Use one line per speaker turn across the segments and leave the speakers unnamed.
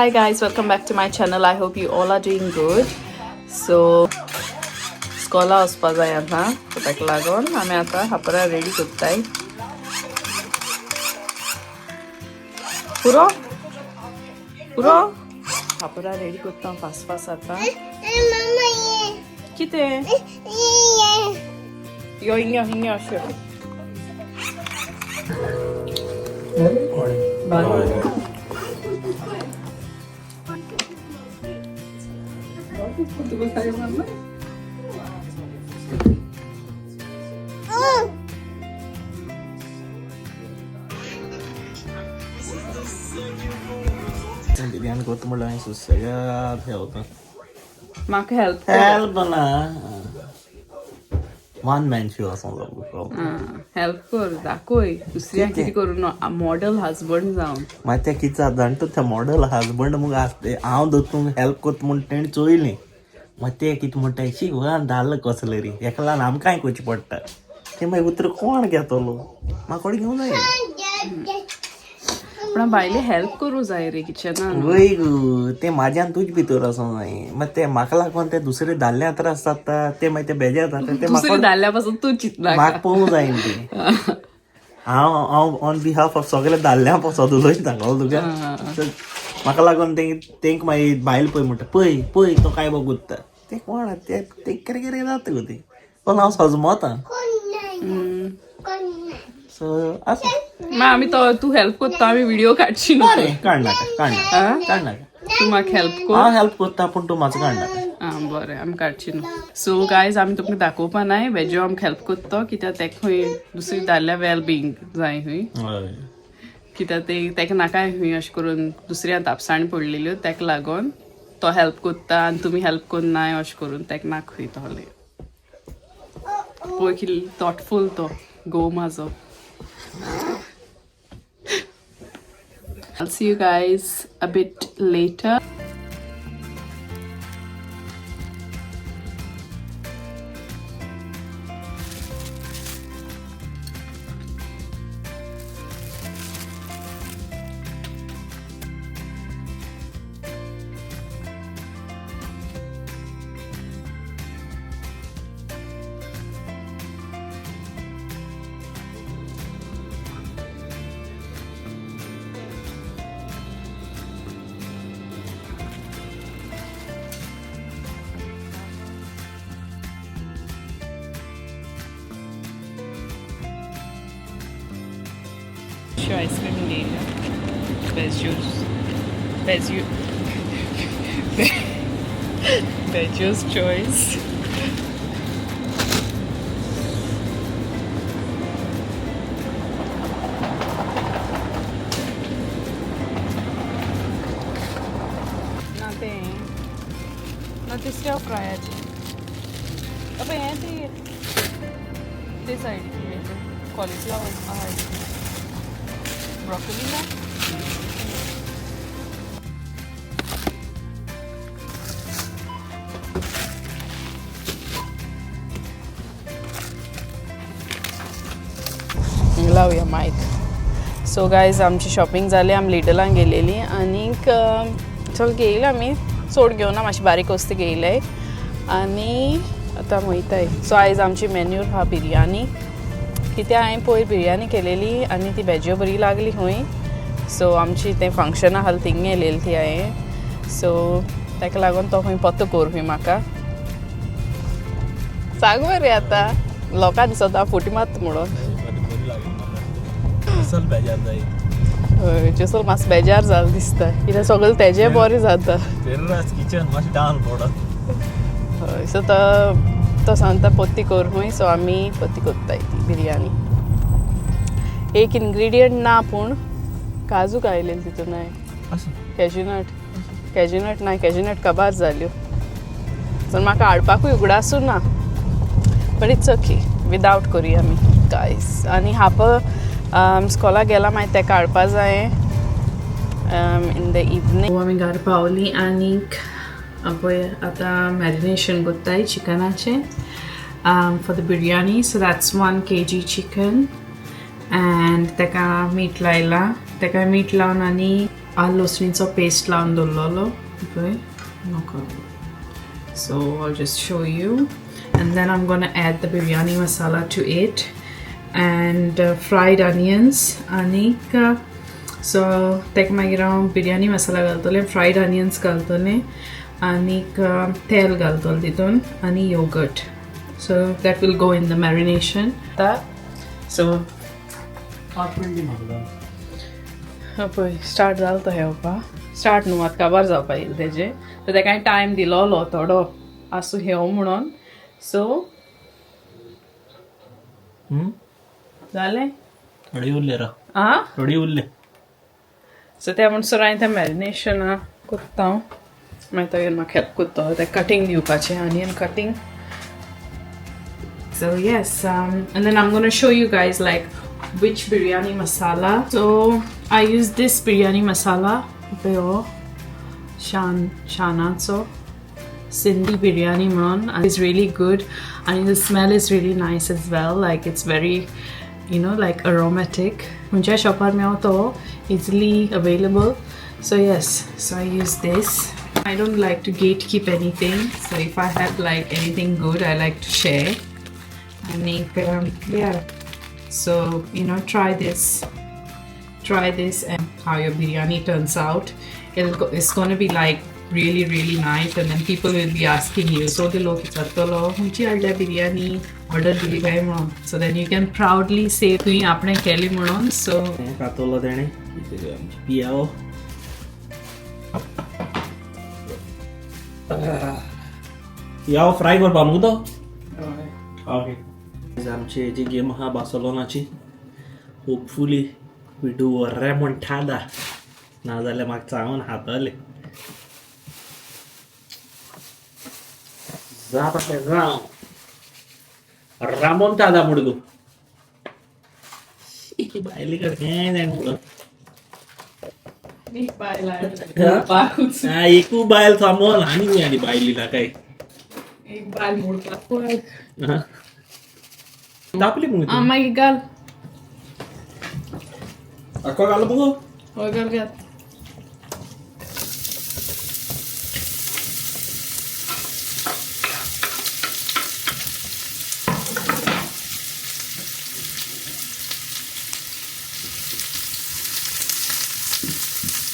Hi guys, welcome back to my channel. I hope you all are doing good. So स्कॉला वचपा जाय आतां so ताका लागून आमी आतां हापरा रेडी करताय. पुरो पुरो हापरा रेडी करता फास्ट फास्ट आतां. कितें यो हिंगा हिंगा अशें
बिर्याणी करता म्हणल्यार हांवें सुसेगाद हेवता.
म्हाका हेल्प
हेल्प ना वन मॅन शो असो
हेल्प कर दाखय दुसऱ्या कितें करूं नो मॉडल हजबंड जावन
मागीर तें कितें जाता जाणा तूं तें मॉडल हजबंड मुगो आसता हांव दोतोंक हेल्प करता म्हूण तेणी चोयलें. मागीर तें कितें म्हणटा शी गोंयान धाडलो कसलो रे हेका लागून आमकांय करचें पडटा. तें मागीर उतर कोण घेतलो म्हाका कोण घेवं जाय.
पण बायले हेल्प करूं जाय रे किचनान.
वय गो तें म्हाज्यान तुज भितर आसूं जाय. मागीर तें म्हाका लागून तें दुसरें दादल्या त्रास जाता तें मागीर तें बेजार जाता तें
दुसरें दादल्या पासून तूं चिंतला
म्हाका पळोवंक जाय तें. हांव ऑन बिहाफ ऑफ सगळ्या दादल्या पासून उलयता तुका. म्हाका लागून तेंक मागीर बायल पळय म्हणटा पळय पळय तो काय बगुत्ता तें कोण तें कितें कितें जाता गो तें पण हांव सजमोता. सो आसा
आमी तो तू हेल्प करता आमी व्हिडिओ काडची न्हू.
काडनाका
तू म्हाका हेल्प कर.
हांव हेल्प करता पूण तूं म्हाजो काडनाका.
आं बरें आमी काडची न्हू. सो गायज आमी तुमकां दाखोवपा नाय वेजो आमकां हेल्प करता कित्याक तेका खंय दुसरी दादल्या वेल बींग जाय खंय कित्याक तेका नाकाय खंय अशें करून दुसऱ्या तापसाणी पडलेल्यो तेका लागून तो हेल्प करता आनी तुमी हेल्प करनाय अशें करून तेका नाका खंय तोले. पळय कितलो थॉटफूल तो गो म्हाजो. I'll see you guys a bit later. Ice cream ले Beju's choice. Nothing stir fry अब यहाँ ते साइड कॉलीफ्लावर ब्रोकोली ना लावूया माईक. सो गायज आमची शॉपिंग जाली आमी लिडलान गेलेली आनीक चल घेयली आमी चड घेवना मातशी बारीक वस्त घेयले आनी आतां वयताय. सो आयज आमची मेन्यूर हा बिरयानी कित्याक हांवें पयर बिरयानी केलेली आनी ती बेज्यो बरी लागली खंय. सो आमची तें फंक्शन आसलें थिंग येयलेली ती हांवें. सो ताका लागून तो खंय पत्तो कर खंय म्हाका सांग मरे आतां लोकां दिसता फुटी मात म्हणून. हय चल मातसो बेजार जालो दिसता कित्याक सगळें तेजें बरें जाता. हय सो तो सांगता पत्ती कर खंय. सो आमी पत्ती करताय ती बिरयानी. एक इन्ग्रिडियंट ना पूण काजू घायलेली तितून हांवें कॅज्यूनट ना कॅज्यूनट कबार जाल्यो. सो म्हाका हाडपाकूय उगडासूं ना बट इट्स ओके विदावट करुया आमी गायस. आनी हाप स्कॉलाक गेला मागीर तेका हाडपा जाय इन द इवनिंग. आमी घरा पावली आनीक पळय आतां मॅरिनेशन करताय चिकनाचें for the biryani. So that's 1 kg chicken and तेका मीठ लायला. तेका मीठ लावन आनी आलं लसणीचो पेस्ट लावन दवरलेलो पळय नको so I'll just show you and then I'm gonna add the biryani masala to it and fried onions anik so tek मागीर हांव बिरयानी मसाला घालतलें फ्रायड ऑनियन्स घालतलें आनीक तेल घालतलें तितून आनी yogurt so that will go in the marination so पळय स्टार्ट जालो तो हेवपाक स्टार्ट न्हू आतां काबार जावपा येयलें तेजें तर तेका हांवें टायम दिलोलो थोडो आसूं हेव म्हणून सो जालें
थोडी उरले रा
आं
थोडी उरले
सो त्या म्हणसर हांवें तें मॅरिनेशन कोत्ता हांव मागीर तागेर म्हाका हेल्प कोत्ता तें कटींग दिवपाचें onion cutting so yes and then I'm gonna show you guys like which biryani masala so I use this biryani masala Shanazo Sindhi biryani man and it's really good and the smell is really nice as well like it's very you know like aromatic munja shopar mein to easily available so yes so I use this I don't like to gatekeep anything so if I have like anything good I like to share and yeah so you know try this and how your biryani turns out it's going to be like really nice and then people will be asking you so the log chatolo hunchi alda biryani order dili kai mon so then you can proudly say tui apne keli monon so
कातोला देणे पियाओ याव fry करपा मग तो okay आमची जी game आहा बार्सेलोनाची hopefully we do a रेमोंटादा नाजाल्यार म्हाका चावून हातले जाता जावं रामोंटादा मुडगो बायली काय जाणतो
big baila
एकू बायल सामोल आणि मी आली बायलीला काय
एक बाल मोडता
तापली मग
मागीर घाल
अक्को घाल मग
हय घाल घाल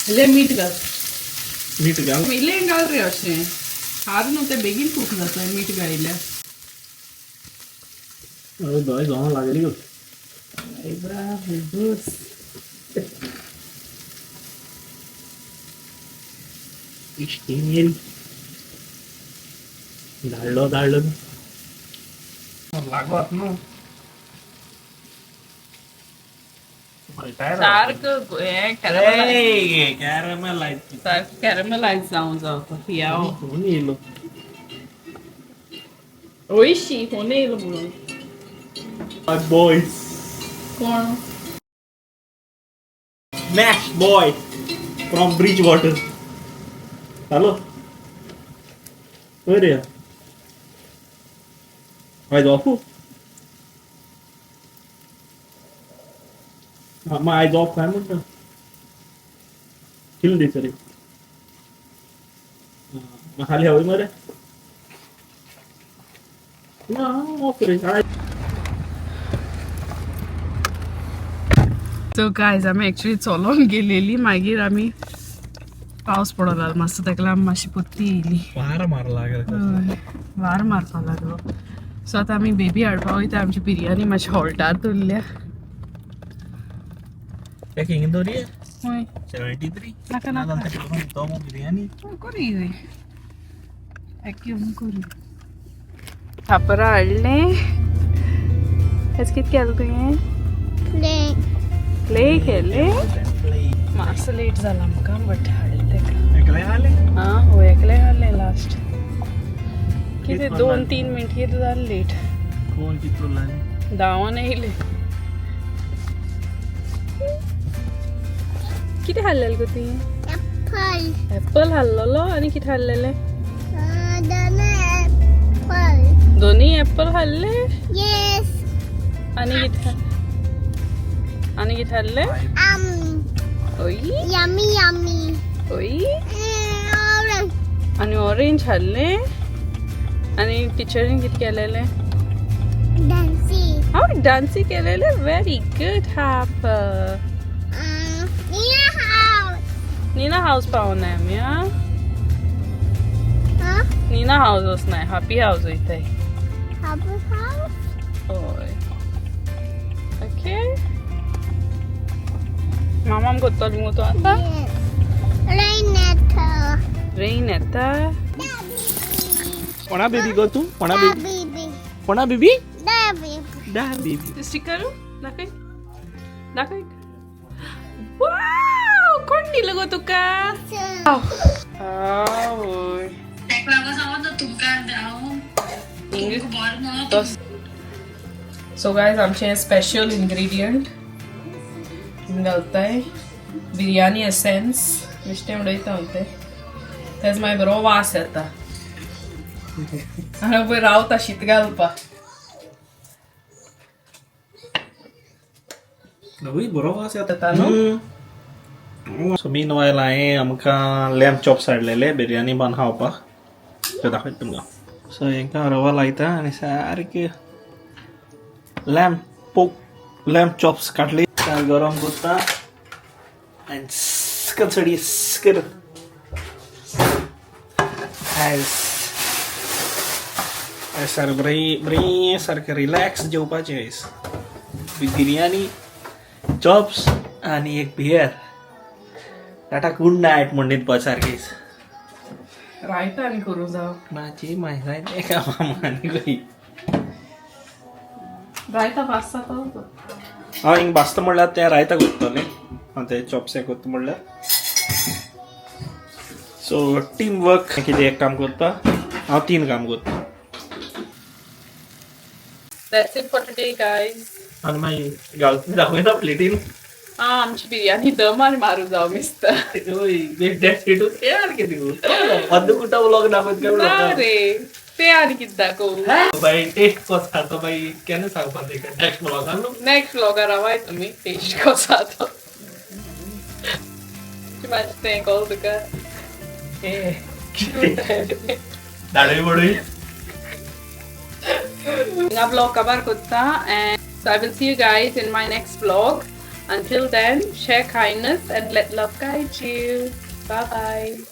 इल्लें मीठ घाल
मीठ घाल
इल्लें घाल रे अशें हार न्हू तें बेगीन कूक जाता मीठ घायल्यार
दोय जावं लागली गो इश्टीन धाडलो लागत न्हू
सारखं हें कॅरमलायज जावं जावं पियाव
कोण येयलो
ओयशी कोण येयलो म्हणून
boys
कोण
Max boy from Bridgewater hello where are you I go my eyes off काय म्हणतो किल दे सर मग खाली हवी मरे ना ओके
सो गायज आमी एक्चुली चलोन गेलेली मागीर आमी पावस पडो लागलो मातसो तेका लागून मातशी पत्ती येयली
वार मारला
वार मारपा लागलो सो आतां आमी बेबी हाडपा वयता आमची बिरयानी मातशी हॉल्टार दवरल्या
Packing in the area?
हय
73.
नाका नाका
Tomo biryani.
करी रे घेवन करी खापरां हाडले हेच कितें केलें तुवें क्ले केले मातसो लेट जाला आमकां बट हाडले तेका
एकले आले?
आं हो एकले हाडले लास्ट कितें 2-3 मिनट कितें जालें लेट
कोण कितलो लागले?
धांवन येयले कितें हाडलेलें गो तुवें एप्पल हाडलेलो आनी कितें हाडलेलें दोनी एप्पल हाडले आनी कितें हाडलें ओई
Yummy, yummy.
ओई
Orange.
आणि ऑरेंज खाल्ले आणि टीचरीन किती केलेले
Dancy.
डान्सी केलेले व्हेरी गुड हाफ
Near house.
नीना हाऊस पाहून आहे आम्ही हा
Huh?
नीना हाऊस नाही हॅपी हाऊस इथे
Papa house?
होय ओके मामा कोत्तोली मुतो आता
Yes. Rainetta.
रेन येता
कोणा बेबी गो तू कोणा
Da
बेबी
baby.
कोणा बेबी
Da baby.
डा बेबी
स्टिकर दाखव दाखव वाव कोण दिलं गो तुका होय सो गायज आमचे स्पेशल इन्ग्रेडियंट घालताय बिर्याणी एसेन्स बेश्टें उडयता ते तेच मागीर बरो वास येता आनी पळय रावता शीत घालपाक
बरो वास
येता न्हू
सो मीन वायल हांवें आमकां लॅम्प चॉप्स हाडलेले बिर्याणी बांद खावपाक ते दाखयता तुमकां सो हांकां रवा लायता आनी सारके लॅम्प चॉप्स काडली गरम करता आनी चडी कर सारकें बरें सारकें रिलॅक्स जेवपाचें आयज बिर्याणी चॉप्स आनी एक बियर टाटा गुड नायट म्हणीत पळय सारकीच
रायता आनी करूं जावं
माझी माहिती एका मामानी गई
रायता फास्ट जाता
हांव हिंग भाजता म्हणल्यार तें रायता करतलें हांव ते चॉप्स हें करता म्हणल्यार सो टीम वर्क कितें एक काम करता हांव 3 काम करता
That's it for today, guys.
आनी मागीर घालता दाखयता प्लेटीन
आमची बिर्याणी दम आनी मारूं जावं मिस्टर
अर्द कुटा व्लॉग दाखयत
ना रे ते आनी कितें दाखोवं
बाई टेस्ट कसो तो बाई केन्ना सांगपा तेका नेक्स्ट व्लॉगान
नेक्स्ट व्लॉगार रावाय तुमी टेस्ट कसो जाता मातशें तें कळ्ळें तुका
दाडय बडय
हिंगा vlog cover kotta and so I will see you guys in my next vlog. Until then, share kindness and let love guide you. Bye bye.